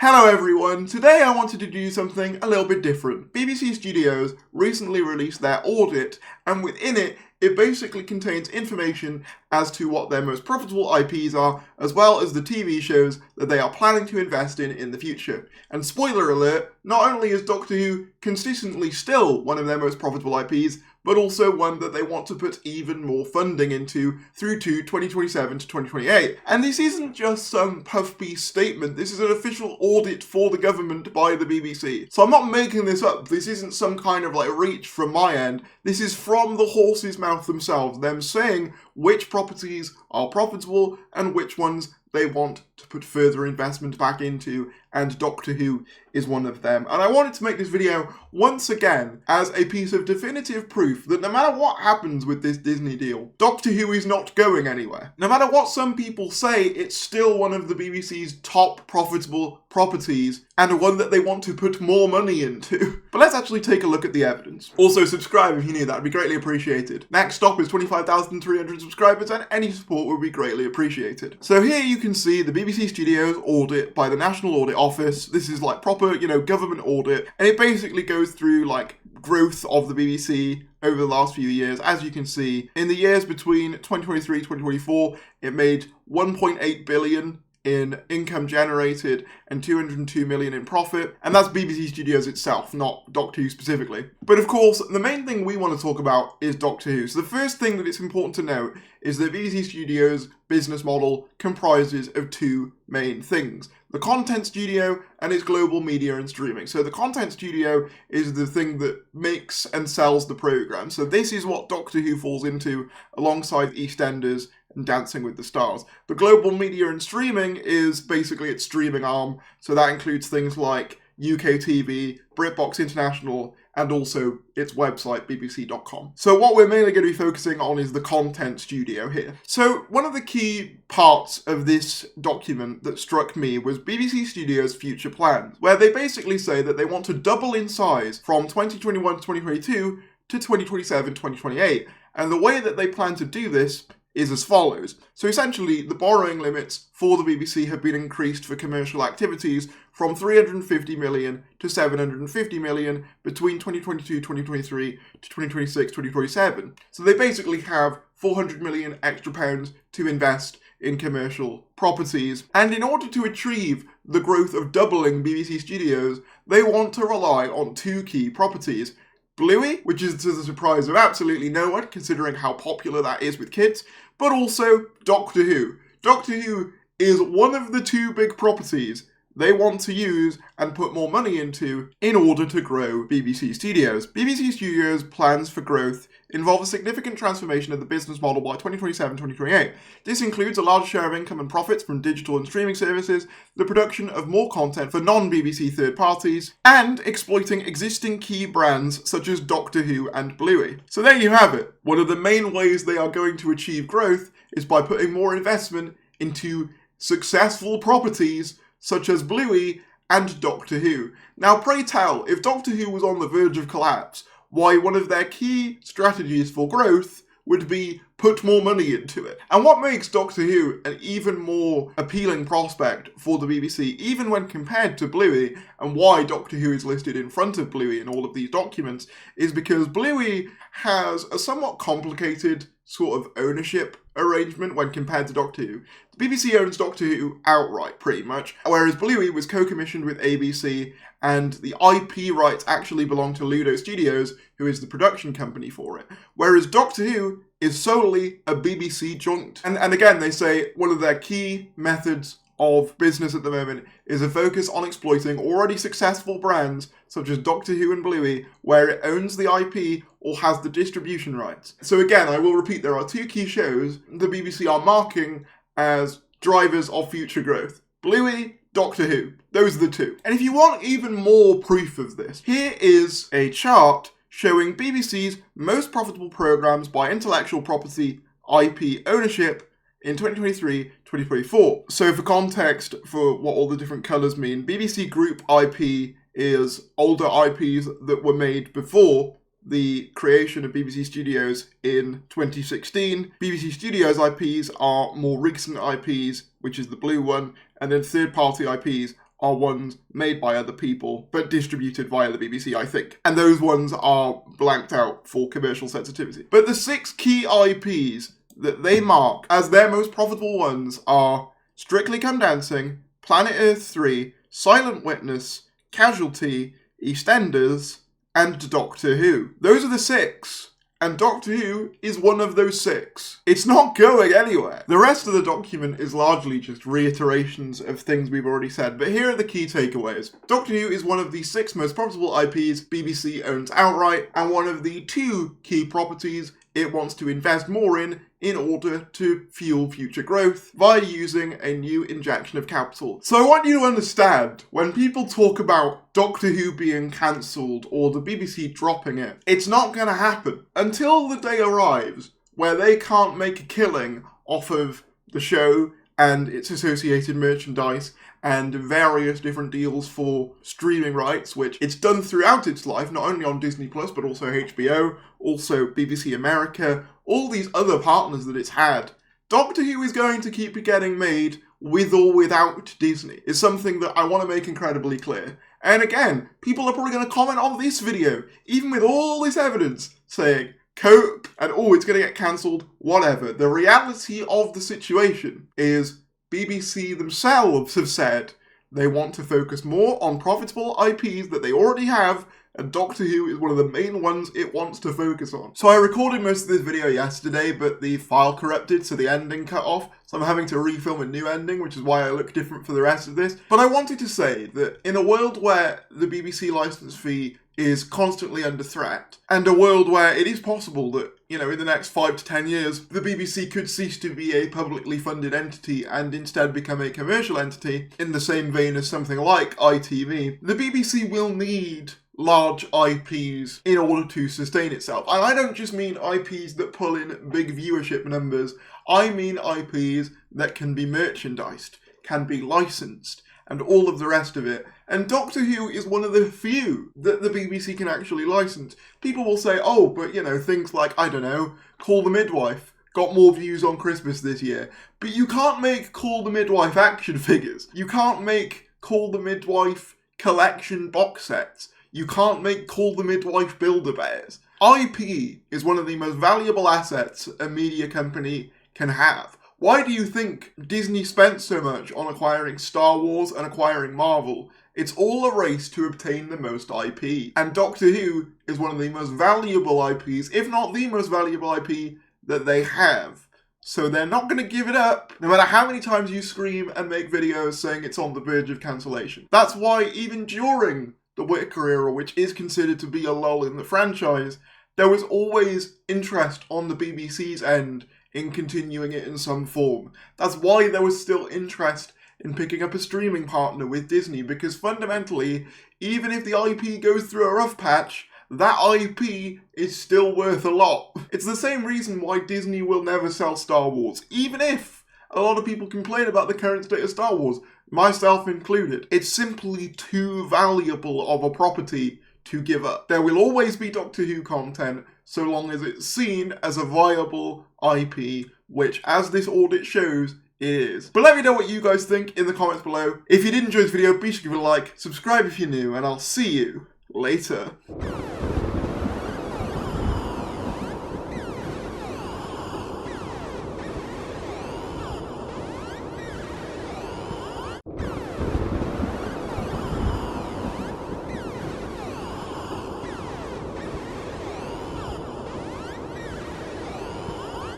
Hello everyone, today I wanted to do something a little bit different. BBC Studios recently released their audit, and within it, it basically contains information as to what their most profitable IPs are, as well as the TV shows that they are planning to invest in the future. And spoiler alert, not only is Doctor Who consistently still one of their most profitable IPs, but also one that they want to put even more funding into through to 2027 to 2028. And this isn't just some puff-piece statement, this is an official audit for the government by the BBC. So I'm not making this up, this isn't some kind of reach from my end, this is from the horse's mouth themselves, them saying which properties are profitable and which ones they want to put further investment back into, and Doctor Who is one of them. And I wanted to make this video once again as a piece of definitive proof that no matter what happens with this Disney deal, Doctor Who is not going anywhere. No matter what some people say, it's still one of the BBC's top profitable properties and one that they want to put more money into. But let's actually take a look at the evidence. Also subscribe if you're new, that would be greatly appreciated. Next stop is 25,300 subscribers and any support would be greatly appreciated. So here you can see the BBC Studios audit by the National Audit Office. This is proper, government audit, and it basically goes through growth of the BBC over the last few years. As you can see, in the years between 2023 and 2024, it made 1.8 billion in income generated and 202 million in profit, and that's BBC Studios itself, not Doctor Who specifically. But of course, the main thing we want to talk about is Doctor Who. So the first thing that it's important to note is that BBC Studios' business model comprises of two main things: the content studio and its global media and streaming. So the content studio is the thing that makes and sells the program. So this is what Doctor Who falls into alongside EastEnders and Dancing with the Stars. The global media and streaming is basically its streaming arm. So that includes things like UK TV, BritBox International, and also its website, bbc.com. So what we're mainly going to be focusing on is the content studio here. So one of the key parts of this document that struck me was BBC Studios' future plans, where they basically say that they want to double in size from 2021 to 2022 to 2027 2028. And the way that they plan to do this is as follows. So essentially, the borrowing limits for the BBC have been increased for commercial activities from 350 million to 750 million between 2022, 2023 to 2026, 2027. So they basically have 400 million extra pounds to invest in commercial properties. And in order to achieve the growth of doubling BBC Studios, they want to rely on two key properties: Bluey, which is to the surprise of absolutely no one, considering how popular that is with kids, but also Doctor Who. Doctor Who is one of the two big properties they want to use and put more money into in order to grow BBC Studios. BBC Studios' plans for growth involve a significant transformation of the business model by 2027-2028. This includes a large share of income and profits from digital and streaming services, the production of more content for non-BBC third parties, and exploiting existing key brands such as Doctor Who and Bluey. So there you have it. One of the main ways they are going to achieve growth is by putting more investment into successful properties such as Bluey and Doctor Who. Now pray tell, if Doctor Who was on the verge of collapse, why one of their key strategies for growth would be put more money into it. And what makes Doctor Who an even more appealing prospect for the BBC, even when compared to Bluey, and why Doctor Who is listed in front of Bluey in all of these documents, is because Bluey has a somewhat complicated sort of ownership arrangement when compared to Doctor Who. The BBC owns Doctor Who outright, pretty much, whereas Bluey was co-commissioned with ABC, and the IP rights actually belong to Ludo Studios, who is the production company for it. Whereas Doctor Who is solely a BBC joint. And again, they say one of their key methods of business at the moment is a focus on exploiting already successful brands such as Doctor Who and Bluey, where it owns the IP or has the distribution rights. So again, I will repeat, there are two key shows the BBC are marking as drivers of future growth: Bluey, Doctor Who. Those are the two. And if you want even more proof of this, here is a chart showing BBC's most profitable programs by intellectual property IP ownership in 2023-2024. So for context, for what all the different colours mean, BBC Group IP is older IPs that were made before the creation of BBC Studios in 2016. BBC Studios IPs are more recent IPs, which is the blue one, and then third-party IPs are ones made by other people, but distributed via the BBC, I think. And those ones are blanked out for commercial sensitivity. But the 6 key IPs that they mark as their most profitable ones are Strictly Come Dancing, Planet Earth 3, Silent Witness, Casualty, EastEnders, and Doctor Who. Those are the 6. And Doctor Who is one of those 6. It's not going anywhere. The rest of the document is largely just reiterations of things we've already said, but here are the key takeaways. Doctor Who is one of the 6 most profitable IPs BBC owns outright, and one of the 2 key properties it wants to invest more in order to fuel future growth via using a new injection of capital. So I want you to understand, when people talk about Doctor Who being cancelled or the BBC dropping it, it's not going to happen until the day arrives where they can't make a killing off of the show and its associated merchandise and various different deals for streaming rights, which it's done throughout its life, not only on Disney Plus, but also HBO, also BBC America, all these other partners that it's had. Doctor Who is going to keep getting made with or without Disney. It's something that I want to make incredibly clear. And again, people are probably going to comment on this video, even with all this evidence, saying, cope, and oh, it's going to get cancelled, whatever. The reality of the situation is BBC themselves have said they want to focus more on profitable IPs that they already have, and Doctor Who is one of the main ones it wants to focus on. So I recorded most of this video yesterday, but the file corrupted, so the ending cut off, so I'm having to refilm a new ending, which is why I look different for the rest of this. But I wanted to say that in a world where the BBC license fee is constantly under threat, and a world where it is possible that, in the next 5 to 10 years, the BBC could cease to be a publicly funded entity and instead become a commercial entity, in the same vein as something like ITV, the BBC will need large IPs in order to sustain itself. And I don't just mean IPs that pull in big viewership numbers, I mean IPs that can be merchandised, can be licensed, and all of the rest of it. And Doctor Who is one of the few that the BBC can actually license. People will say, oh, but things like, I don't know, Call the Midwife got more views on Christmas this year. But you can't make Call the Midwife action figures. You can't make Call the Midwife collection box sets. You can't make Call the Midwife Build-A-Bears. IP is one of the most valuable assets a media company can have. Why do you think Disney spent so much on acquiring Star Wars and acquiring Marvel? It's all a race to obtain the most IP. And Doctor Who is one of the most valuable IPs, if not the most valuable IP that they have. So they're not going to give it up, no matter how many times you scream and make videos saying it's on the verge of cancellation. That's why even during the Whittaker era, which is considered to be a lull in the franchise, there was always interest on the BBC's end in continuing it in some form. That's why there was still interest in picking up a streaming partner with Disney, because fundamentally, even if the IP goes through a rough patch, that IP is still worth a lot. It's the same reason why Disney will never sell Star Wars, even if a lot of people complain about the current state of Star Wars, myself included. It's simply too valuable of a property to give up. There will always be Doctor Who content so long as it's seen as a viable IP, which, as this audit shows, it is. But let me know what you guys think in the comments below. If you did enjoy this video, be sure to give it a like, subscribe if you're new, and I'll see you later.